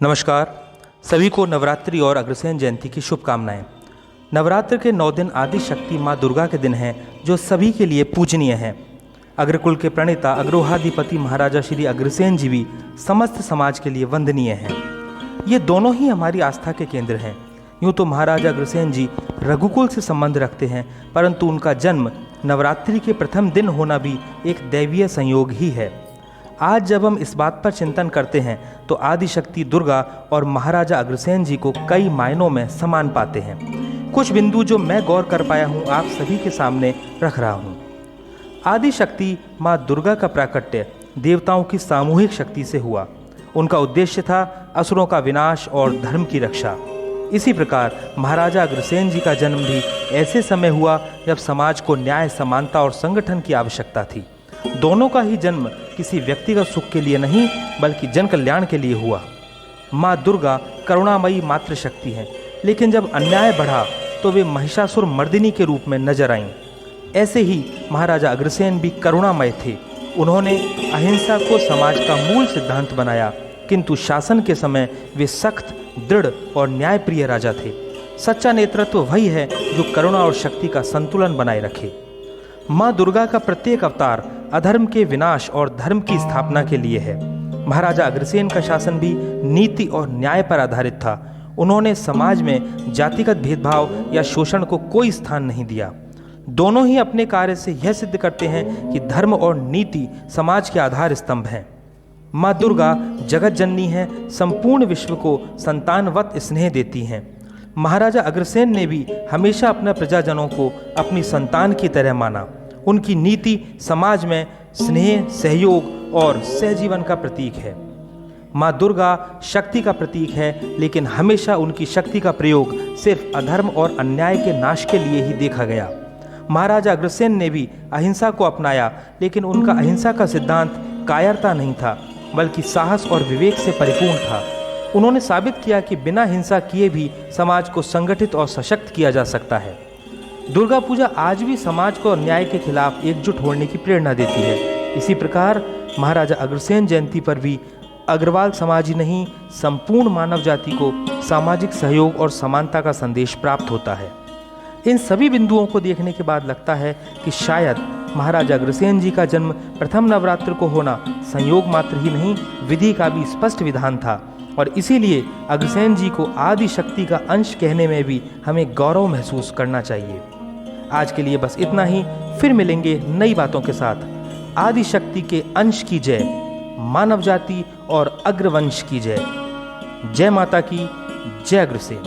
नमस्कार। सभी को नवरात्रि और अग्रसेन जयंती की शुभकामनाएं। नवरात्र के 9 दिन आदि शक्ति माँ दुर्गा के दिन हैं, जो सभी के लिए पूजनीय हैं। अग्रकुल के प्रणेता अग्रहाधिपति महाराजा श्री अग्रसेन जी भी समस्त समाज के लिए वंदनीय हैं। ये दोनों ही हमारी आस्था के केंद्र हैं। यूँ तो महाराजा अग्रसेन जी रघुकुल से संबंध रखते हैं, परंतु उनका जन्म नवरात्रि के प्रथम दिन होना भी एक दैवीय संयोग ही है। आज जब हम इस बात पर चिंतन करते हैं तो आदिशक्ति दुर्गा और महाराजा अग्रसेन जी को कई मायनों में समान पाते हैं। कुछ बिंदु जो मैं गौर कर पाया हूँ, आप सभी के सामने रख रहा हूँ। आदिशक्ति माँ दुर्गा का प्राकट्य देवताओं की सामूहिक शक्ति से हुआ। उनका उद्देश्य था असुरों का विनाश और धर्म की रक्षा। इसी प्रकार महाराजा अग्रसेन जी का जन्म भी ऐसे समय हुआ जब समाज को न्याय, समानता और संगठन की आवश्यकता थी। दोनों का ही जन्म किसी व्यक्तिगत सुख के लिए नहीं, बल्कि जन कल्याण के लिए हुआ। माँ दुर्गा करुणामयी मातृशक्ति हैं, लेकिन जब अन्याय बढ़ा तो वे महिषासुर मर्दिनी के रूप में नजर आईं। ऐसे ही महाराजा अग्रसेन भी करुणामय थे। उन्होंने अहिंसा को समाज का मूल सिद्धांत बनाया, किंतु शासन के समय वे सख्त, दृढ़ और न्यायप्रिय राजा थे। सच्चा नेतृत्व वही है जो करुणा और शक्ति का संतुलन बनाए रखे। माँ दुर्गा का प्रत्येक अवतार अधर्म के विनाश और धर्म की स्थापना के लिए है। महाराजा अग्रसेन का शासन भी नीति और न्याय पर आधारित था। उन्होंने समाज में जातिगत भेदभाव या शोषण को कोई स्थान नहीं दिया। दोनों ही अपने कार्य से यह सिद्ध करते हैं कि धर्म और नीति समाज के आधार स्तंभ हैं। माँ दुर्गा जगत जननी है, संपूर्ण विश्व को संतानवत स्नेह देती हैं। महाराजा अग्रसेन ने भी हमेशा अपने प्रजाजनों को अपनी संतान की तरह माना। उनकी नीति समाज में स्नेह, सहयोग और सहजीवन का प्रतीक है। माँ दुर्गा शक्ति का प्रतीक है, लेकिन हमेशा उनकी शक्ति का प्रयोग सिर्फ अधर्म और अन्याय के नाश के लिए ही देखा गया। महाराजा अग्रसेन ने भी अहिंसा को अपनाया, लेकिन उनका अहिंसा का सिद्धांत कायरता नहीं था, बल्कि साहस और विवेक से परिपूर्ण था। उन्होंने साबित किया कि बिना हिंसा किए भी समाज को संगठित और सशक्त किया जा सकता है। दुर्गा पूजा आज भी समाज को अन्याय के खिलाफ एकजुट होने की प्रेरणा देती है। इसी प्रकार महाराजा अग्रसेन जयंती पर भी अग्रवाल समाज ही नहीं, संपूर्ण मानव जाति को सामाजिक सहयोग और समानता का संदेश प्राप्त होता है। इन सभी बिंदुओं को देखने के बाद लगता है कि शायद महाराजा अग्रसेन जी का जन्म प्रथम नवरात्र को होना संयोग मात्र ही नहीं, विधि का भी स्पष्ट विधान था, और इसीलिए अग्रसेन जी को आदि शक्ति का अंश कहने में भी हमें गौरव महसूस करना चाहिए। आज के लिए बस इतना ही। फिर मिलेंगे नई बातों के साथ। आदि शक्ति के अंश की जय, मानव जाति और अग्रवंश की जय। जय माता की, जय अग्रसेन।